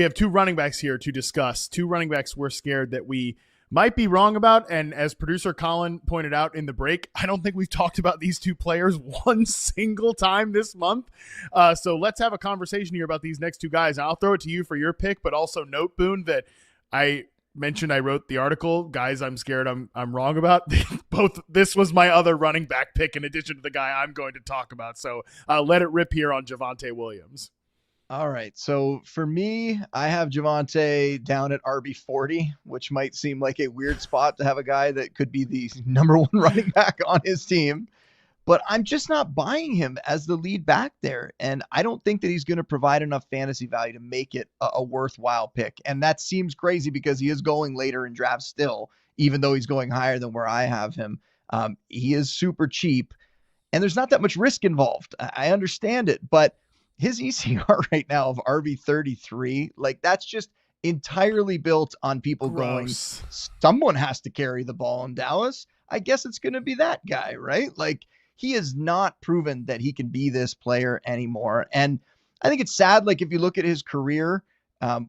We have two running backs here to discuss. Two running backs we're scared that we might be wrong about. And as producer Colin pointed out in the break, I don't think we've talked about these two players one single time this month. So let's have a conversation here about these next two guys. I'll throw it to you for your pick, but also note, Boone, that I mentioned I wrote the article. Guys, I'm scared I'm wrong about. Both. This was my other running back pick in addition to the guy I'm going to talk about. So let it rip here on Javonte Williams. All right. So for me, I have Javonte down at RB40, which might seem like a weird spot to have a guy that could be the number one running back on his team. But I'm just not buying him as the lead back there. And I don't think that he's going to provide enough fantasy value to make it a worthwhile pick. And that seems crazy because he is going later in drafts still, even though he's going higher than where I have him. He is super cheap and there's not that much risk involved. I understand it, but his ECR right now of RB33, like that's just entirely built on people going, someone has to carry the ball in Dallas. I guess it's going to be that guy, right? Like he has not proven that he can be this player anymore. And I think it's sad. Like if you look at his career,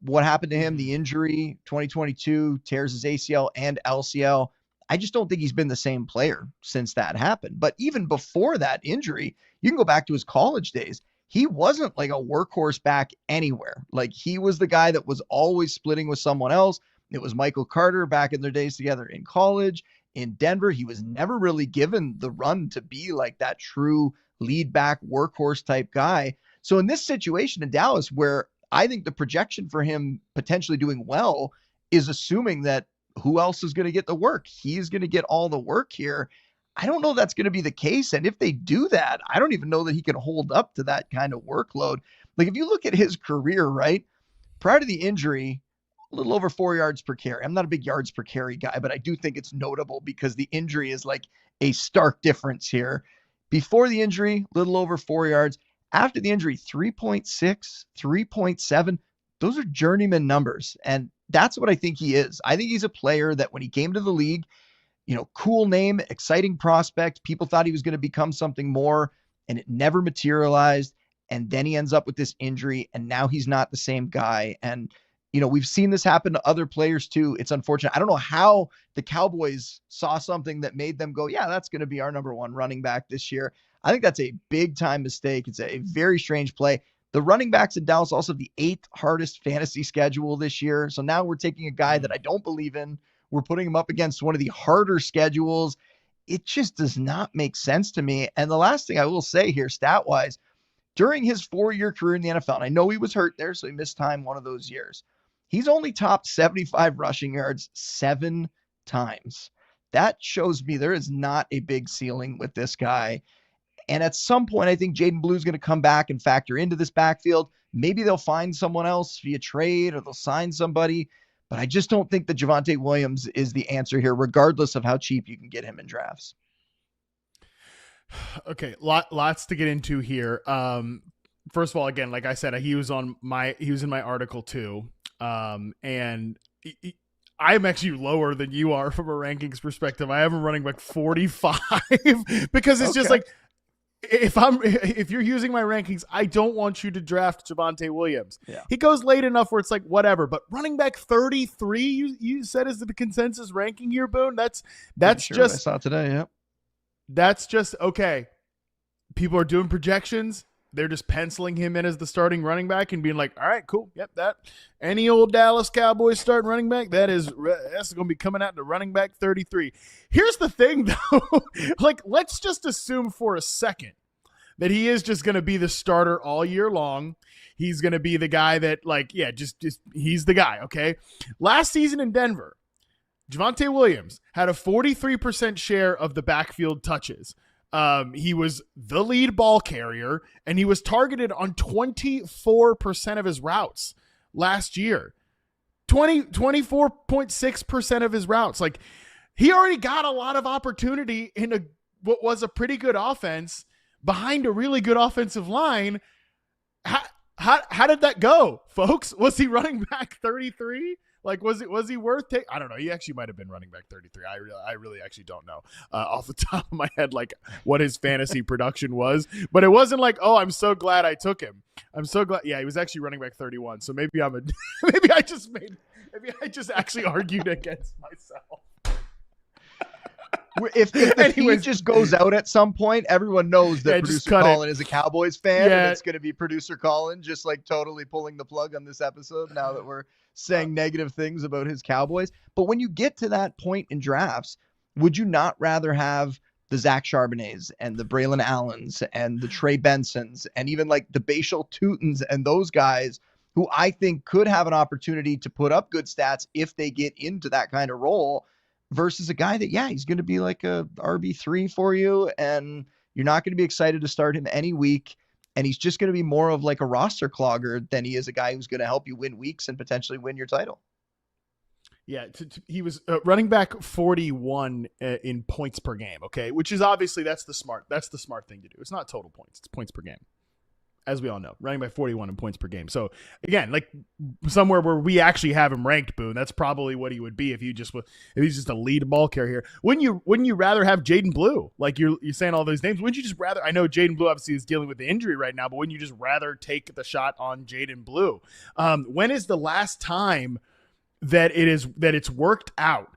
what happened to him, the injury, 2022 tears his ACL and LCL. I just don't think he's been the same player since that happened. But even before that injury, you can go back to his college days. He wasn't like a workhorse back anywhere. Like he was the guy that was always splitting with someone else. It was Michael Carter back in their days together in college. In Denver, he was never really given the run to be like that true lead back workhorse type guy. So in this situation in Dallas, where I think the projection for him potentially doing well is assuming that who else is going to get the work? He's going to get all the work here. I don't know that's going to be the case. And if they do that, I don't even know that he can hold up to that kind of workload. Like if you look at his career, right, prior to the injury, a little over 4 yards per carry. I'm not a big yards per carry guy, but I do think it's notable because the injury is like a stark difference here. Before the injury, a little over 4 yards. After the injury, 3.6, 3.7. Those are journeyman numbers. And that's what I think he is. I think he's a player that when he came to the league, cool name, exciting prospect. People thought he was going to become something more, and it never materialized. And then he ends up with this injury, and now he's not the same guy. And, we've seen this happen to other players too. It's unfortunate. I don't know how the Cowboys saw something that made them go, yeah, that's going to be our number one running back this year. I think that's a big time mistake. It's a very strange play. The running backs in Dallas also have the 8th hardest fantasy schedule this year. So now we're taking a guy that I don't believe in. We're putting him up against one of the harder schedules. It just does not make sense to me. And the last thing I will say here, stat-wise, during his 4-year career in the NFL, and I know he was hurt there, so he missed time one of those years, he's only topped 75 rushing yards 7 times. That shows me there is not a big ceiling with this guy. And at some point, I think Jaden Blue's going to come back and factor into this backfield. Maybe they'll find someone else via trade or they'll sign somebody. But I just don't think that Javonte Williams is the answer here, regardless of how cheap you can get him in drafts. Okay, lots to get into here. First of all, again, like I said, he was in my article too. And I'm actually lower than you are from a rankings perspective. I have him running back 45 because it's just like, if you're using my rankings, I don't want you to draft Javonte Williams. Yeah. He goes late enough where it's like whatever, but running back 33, you said is the consensus ranking here, Boone. That's sure just I saw today. Yep. That's just okay. People are doing projections. They're just penciling him in as the starting running back and being like, all right, cool. Yep. That any old Dallas Cowboys starting running back, that's going to be coming out to running back 33. Here's the thing though. Like, let's just assume for a second that he is just going to be the starter all year long. He's going to be the guy that just he's the guy. Okay. Last season in Denver, Javonte Williams had a 43% share of the backfield touches. He was the lead ball carrier, and he was targeted on 24% of his routes last year. 24.6% of his routes. Like, he already got a lot of opportunity in what was a pretty good offense behind a really good offensive line. How did that go, folks? Was he running back 33? Like, was he worth taking? I don't know. He actually might have been running back 33. I really actually don't know off the top of my head, like what his fantasy production was. But it wasn't like, oh, I'm so glad I took him. I'm so glad. Yeah, he was actually running back 31. So maybe maybe I just actually argued against myself. If the feed just goes out at some point, everyone knows that producer Colin is a Cowboys fan, and it's going to be producer Colin just like totally pulling the plug on this episode now that we're saying negative things about his Cowboys. But when you get to that point in drafts, would you not rather have the Zach Charbonnets and the Braylon Allens and the Trey Bensons and even like the Bashal Tutons and those guys who I think could have an opportunity to put up good stats if they get into that kind of role, versus a guy that, yeah, he's going to be like a RB3 for you, and you're not going to be excited to start him any week, and he's just going to be more of like a roster clogger than he is a guy who's going to help you win weeks and potentially win your title. Yeah, he was running back 41 in points per game, okay, which is obviously that's the smart thing to do. It's not total points, it's points per game. As we all know, running by 41 in points per game. So again, like somewhere where we actually have him ranked, Boone, that's probably what he would be if he's just a lead ball carrier. Wouldn't you rather have Jaden Blue? Like you're saying all those names. Wouldn't you just rather? I know Jaden Blue obviously is dealing with the injury right now, but wouldn't you just rather take the shot on Jaden Blue? When is the last time that it's worked out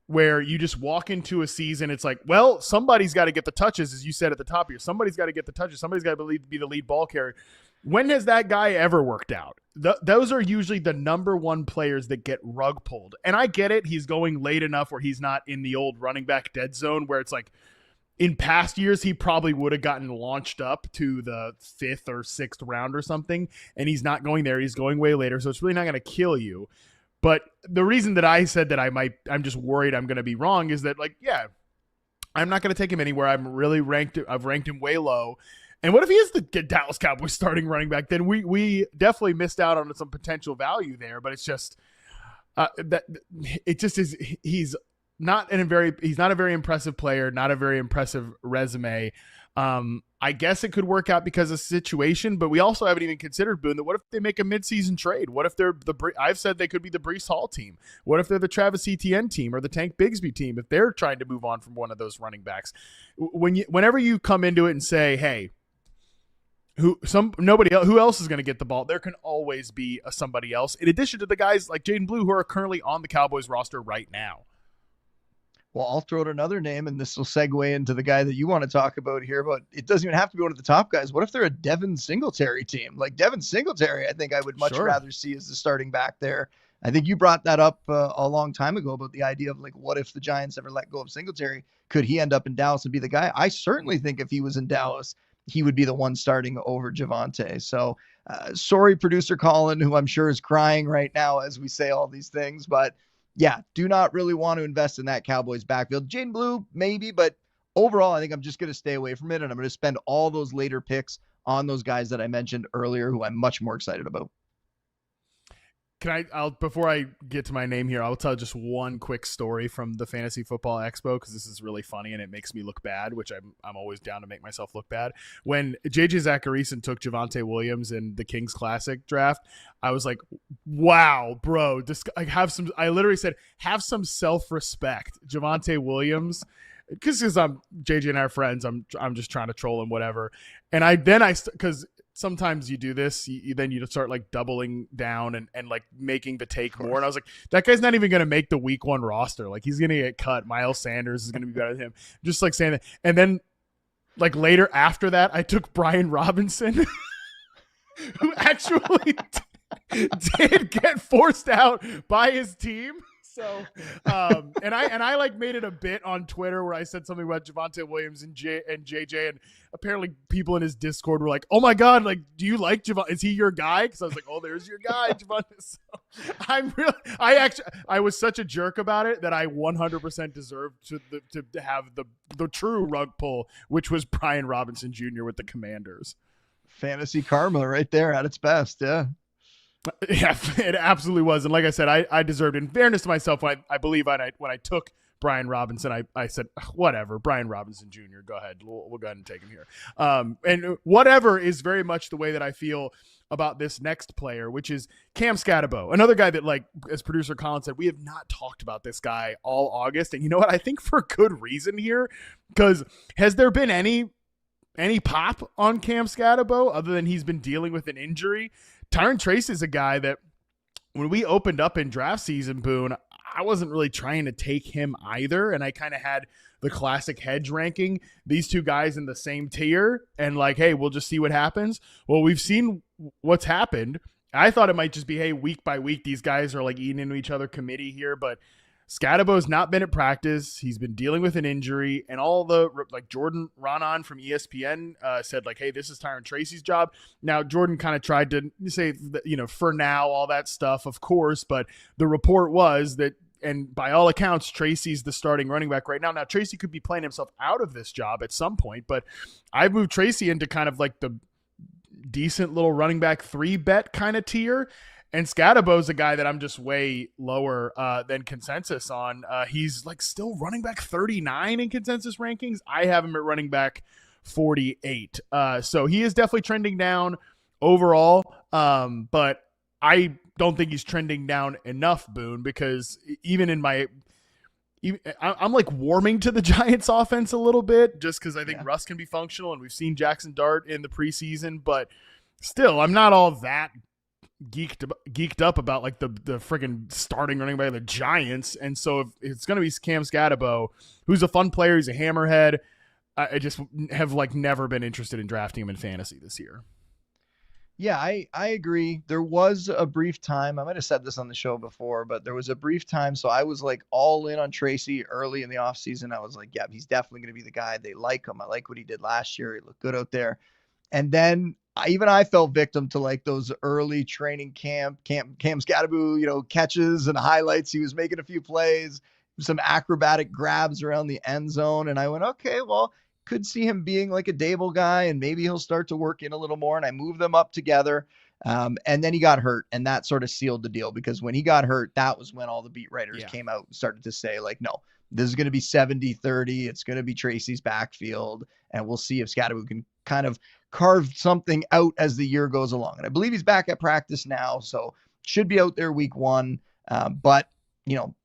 where you just walk into a season, it's like, well, somebody's got to get the touches, as you said at the top here. Somebody's got to get the touches. Somebody's got to be the lead ball carrier. When has that guy ever worked out? Those are usually the number one players that get rug pulled. And I get it. He's going late enough where he's not in the old running back dead zone where it's like in past years, he probably would have gotten launched up to the 5th or 6th round or something. And he's not going there. He's going way later. So it's really not going to kill you. But the reason that I said that I'm just worried I'm going to be wrong is that, like, yeah, I'm not going to take him anywhere. I've ranked him way low. And what if he is the Dallas Cowboys starting running back? Then we definitely missed out on some potential value there. But it's just that it just is. He's not a very impressive player, not a very impressive resume. I guess it could work out because of the situation, but we also haven't even considered, Boone, that what if they make a midseason trade? What if they're I've said they could be the Breece Hall team. What if they're the Travis Etienne team or the Tank Bigsby team if they're trying to move on from one of those running backs? Whenever you come into it and say, hey, who else is going to get the ball? There can always be somebody else in addition to the guys like Jaden Blue who are currently on the Cowboys roster right now. Well, I'll throw out another name, and this will segue into the guy that you want to talk about here, but it doesn't even have to be one of the top guys. What if they're a Devin Singletary team? Like Devin Singletary, I think I would much rather see as the starting back there. I think you brought that up a long time ago about the idea of, like, what if the Giants ever let go of Singletary? Could he end up in Dallas and be the guy? I certainly think if he was in Dallas, he would be the one starting over Javonte. So sorry, producer Colin, who I'm sure is crying right now as we say all these things, but yeah, do not really want to invest in that Cowboys backfield. Jaden Blue, maybe, but overall, I think I'm just going to stay away from it, and I'm going to spend all those later picks on those guys that I mentioned earlier who I'm much more excited about. Before I get to my name here, I'll tell just one quick story from the Fantasy Football Expo because this is really funny and it makes me look bad, which I'm always down to make myself look bad. When JJ Zacharyson took Javonte Williams in the Kings Classic draft, I was like, "Wow, bro! I literally said, have some self-respect, Javonte Williams." Because I'm JJ and I are friends, I'm just trying to troll him, whatever. And because sometimes you do this, then you start like doubling down and like making the take more. And I was like, that guy's not even going to make the week 1 roster. Like he's going to get cut. Miles Sanders is going to be better than him. Just like saying that. And then like later after that, I took Brian Robinson, who actually did get forced out by his team. So, and I like made it a bit on Twitter where I said something about Javonte Williams and JJ, and apparently people in his Discord were like, "Oh my God, like, do you like Javonte? Is he your guy?" Because I was like, "Oh, there's your guy, Javonte." So I was such a jerk about it that I 100% deserved to have the true rug pull, which was Brian Robinson Jr. with the Commanders. Fantasy karma right there at its best, yeah. Yeah, it absolutely was. And like I said, I deserved it. In fairness to myself, I believe when I took Brian Robinson, I said, whatever, Brian Robinson Jr., go ahead. We'll go ahead and take him here. And whatever is very much the way that I feel about this next player, which is Cam Skattebo, another guy that, like, as producer Colin said, we have not talked about this guy all August. And you know what? I think for good reason here, because has there been any pop on Cam Skattebo other than he's been dealing with an injury? Tyron Trace is a guy that when we opened up in draft season, Boone, I wasn't really trying to take him either. And I kind of had the classic hedge ranking, these two guys in the same tier, and like, hey, we'll just see what happens. Well, we've seen what's happened. I thought it might just be, hey, week by week, these guys are like eating into each other committee here, but Skattebo's not been at practice. He's been dealing with an injury, and all the, like, Jordan Ronan from ESPN said, like, hey, this is Tyron Tracy's job. Now, Jordan kind of tried to say, for now, all that stuff, of course, but the report was that, and by all accounts, Tracy's the starting running back right now. Now, Tracy could be playing himself out of this job at some point, but I've moved Tracy into kind of like the decent little running back 3-bet kind of tier. And Skattebo's a guy that I'm just way lower than consensus on. He's like still running back 39 in consensus rankings. I have him at running back 48. So he is definitely trending down overall. But I don't think he's trending down enough, Boone, because even in I'm like warming to the Giants offense a little bit just because I think Russ can be functional, and we've seen Jackson Dart in the preseason, but still, I'm not all that geeked up about like the freaking starting running back of the Giants. And so if it's going to be Cam Skattebo, who's a fun player, he's a hammerhead, I just have like never been interested in drafting him in fantasy this year. Yeah, I agree. There was a brief time, I might have said this on the show before, but there was a brief time. So I was like all in on Tracy early in the offseason. I was like, yeah, he's definitely going to be the guy. They like him. I like what he did last year. He looked good out there. And then I fell victim to like those early training Cam Skattebo, catches and highlights. He was making a few plays, some acrobatic grabs around the end zone. And I went, okay, well, could see him being like a Dable guy, and maybe he'll start to work in a little more. And I moved them up together. And then he got hurt, and that sort of sealed the deal, because when he got hurt, that was when all the beat writers came out and started to say like, no, this is going to be 70-30. It's going to be Tracy's backfield. And we'll see if Skattebo can kind of carve something out as the year goes along. And I believe he's back at practice now, so should be out there week 1. But,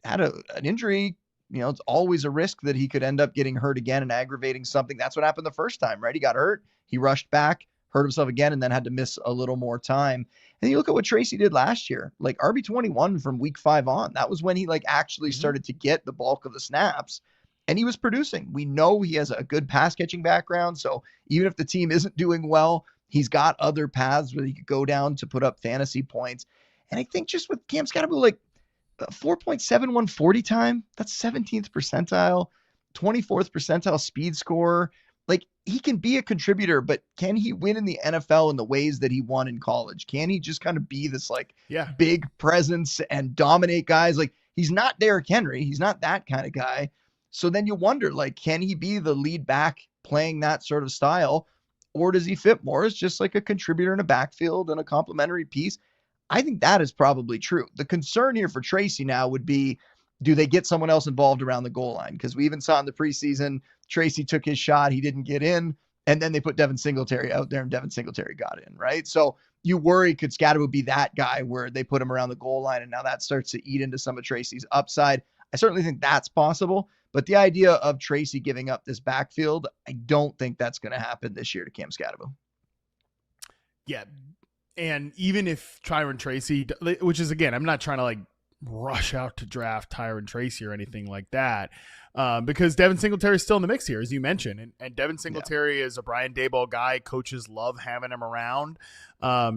had an injury. It's always a risk that he could end up getting hurt again and aggravating something. That's what happened the first time, right? He got hurt. He rushed back, hurt himself again, and then had to miss a little more time. And you look at what Tracy did last year, like RB21 from week 5 on. That was when he like actually started to get the bulk of the snaps, and he was producing. We know he has a good pass catching background. So even if the team isn't doing well, he's got other paths where he could go down to put up fantasy points. And I think just with Cam Skattebo, like 4.71 40 time, that's 17th percentile, 24th percentile speed score. Like, he can be a contributor, but can he win in the NFL in the ways that he won in college? Can he just kind of be this like big presence and dominate guys? Like, he's not Derrick Henry. He's not that kind of guy. So then you wonder, like, can he be the lead back playing that sort of style? Or does he fit more as just like a contributor in a backfield and a complementary piece? I think that is probably true. The concern here for Tracy now would be, do they get someone else involved around the goal line? Because we even saw in the preseason, Tracy took his shot. He didn't get in. And then they put Devin Singletary out there, and Devin Singletary got in, right? So you worry, could Skattebo be that guy where they put him around the goal line, and now that starts to eat into some of Tracy's upside? I certainly think that's possible. But the idea of Tracy giving up this backfield, I don't think that's going to happen this year to Cam Skattebo. Yeah. And even if Tyron Tracy, which is, again, I'm not trying to like rush out to draft Tyron Tracy or anything like that, because Devin Singletary is still in the mix here, as you mentioned. And Devin Singletary is a Brian Daboll guy. Coaches love having him around.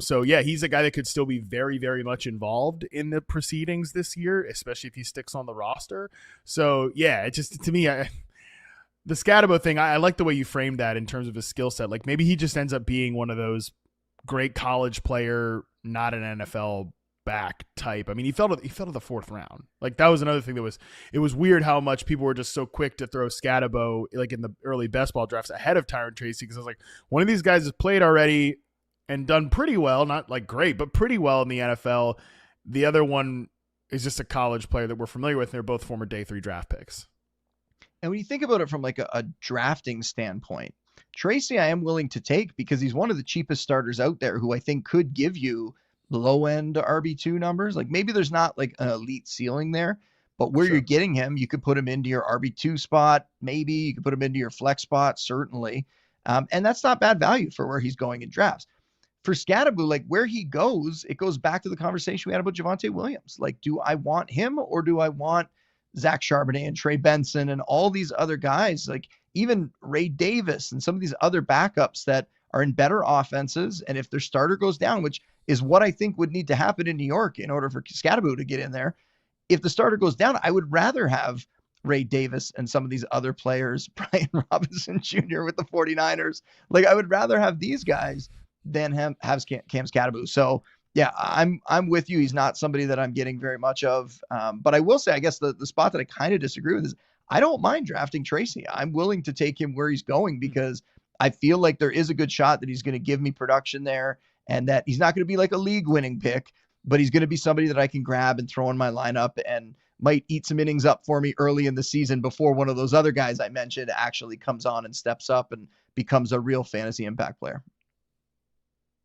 So, yeah, he's a guy that could still be very, very much involved in the proceedings this year, especially if he sticks on the roster. So, yeah, it just, to me, the Skattebo thing, I like the way you framed that in terms of his skill set. Like, maybe he just ends up being one of those great college player, not an NFL back type. I mean, he fell to the 4th round. Like, that was another thing it was weird how much people were just so quick to throw Skattebo like in the early best ball drafts ahead of Tyron Tracy, because I was like, one of these guys has played already and done pretty well, not like great, but pretty well in the NFL. The other one is just a college player that we're familiar with. And they're both former day 3 draft picks. And when you think about it from like a drafting standpoint, Tracy, I am willing to take because he's one of the cheapest starters out there who I think could give you low end RB2 numbers. Like maybe there's not like an elite ceiling there, but where you're Sure. getting him, you could put him into your RB2 spot. Maybe you could put him into your flex spot, certainly. And that's not bad value for where he's going in drafts. For Skattebo, like where he goes, it goes back to the conversation we had about Javonte Williams. Like, do I want him or do I want Zach Charbonnet and Trey Benson and all these other guys, like even Ray Davis and some of these other backups that are in better offenses? And if their starter goes down, which is what I think would need to happen in New York in order for Skattebo to get in there, if the starter goes down, I would rather have Ray Davis and some of these other players, Brian Robinson Jr. with the 49ers. Like I would rather have these guys than have Cam Skattebo. So yeah, I'm with you. He's not somebody that I'm getting very much of. But I will say, I guess the spot that I kind of disagree with is I don't mind drafting Tracy. I'm willing to take him where he's going because I feel like there is a good shot that he's going to give me production there and that he's not going to be like a league winning pick, but he's going to be somebody that I can grab and throw in my lineup and might eat some innings up for me early in the season before one of those other guys I mentioned actually comes on and steps up and becomes a real fantasy impact player.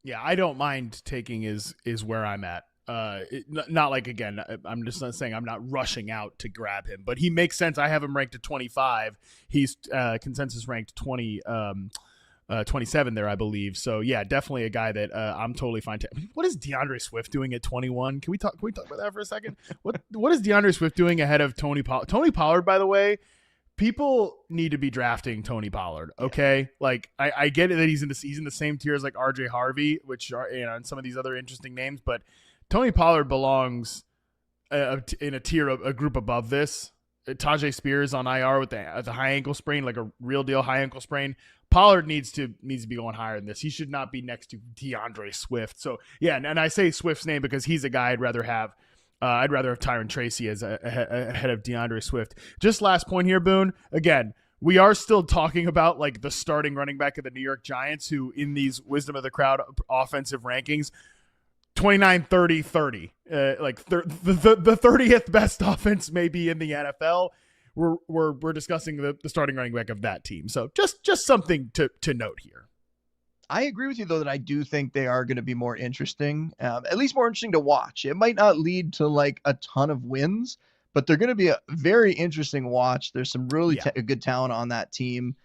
Yeah, I don't mind taking is where I'm at. Not like, again, I'm just not saying I'm not rushing out to grab him, but he makes sense. I have him ranked at 25. He's consensus ranked 27 there, I believe. So yeah, definitely a guy that I'm totally fine. What is DeAndre Swift doing at 21? Can we talk about that for a second? What is DeAndre Swift doing ahead of Tony Pollard? Tony Pollard, by the way, people need to be drafting Tony Pollard. Okay. Yeah. Like I get it that he's in the same tier as like RJ Harvey, which are, and some of these other interesting names, but Tony Pollard belongs in a tier, a group above this. Tajay Spears on IR with the high ankle sprain, like a real deal high ankle sprain. Pollard needs to be going higher than this. He should not be next to DeAndre Swift. So yeah, and I say Swift's name because he's a guy I'd rather have Tyron Tracy as ahead of DeAndre Swift. Just last point here, Boone. Again, we are still talking about like the starting running back of the New York Giants, who in these wisdom of the crowd offensive rankings, 29, 30, 30. Like the 30th best offense maybe in the NFL. We're discussing the starting running back of that team. So just something to note here. I agree with you, though, that I do think they are going to be more interesting, at least more interesting to watch. It might not lead to like a ton of wins, but they're going to be a very interesting watch. There's some really good talent on that team.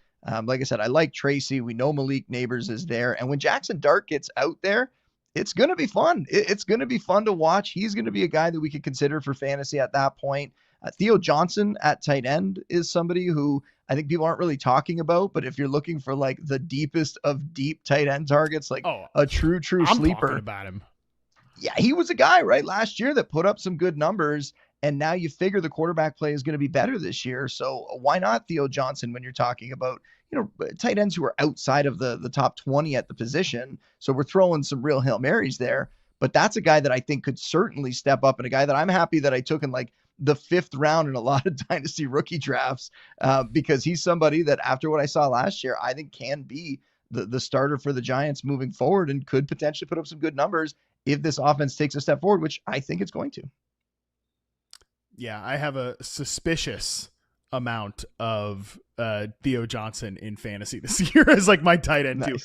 Like I said, I like Tracy. We know Malik Neighbors is there. And when Jackson Dart gets out there, it's going to be fun. It's going to be fun to watch. He's going to be a guy that we could consider for fantasy at that point. Theo Johnson at tight end is somebody who I think people aren't really talking about, but if you're looking for like the deepest of deep tight end targets, like a true I'm sleeper talking about him. Yeah, he was a guy right last year that put up some good numbers, and now you figure the quarterback play is going to be better this year. So why not Theo Johnson when you're talking about, tight ends who are outside of the top 20 at the position? So we're throwing some real Hail Marys there, but that's a guy that I think could certainly step up, and a guy that I'm happy that I took in like the 5th round in a lot of dynasty rookie drafts, because he's somebody that after what I saw last year, I think can be the starter for the Giants moving forward and could potentially put up some good numbers if this offense takes a step forward, which I think it's going to. Yeah, I have a suspicious amount of Theo Johnson in fantasy this year as like my tight end too.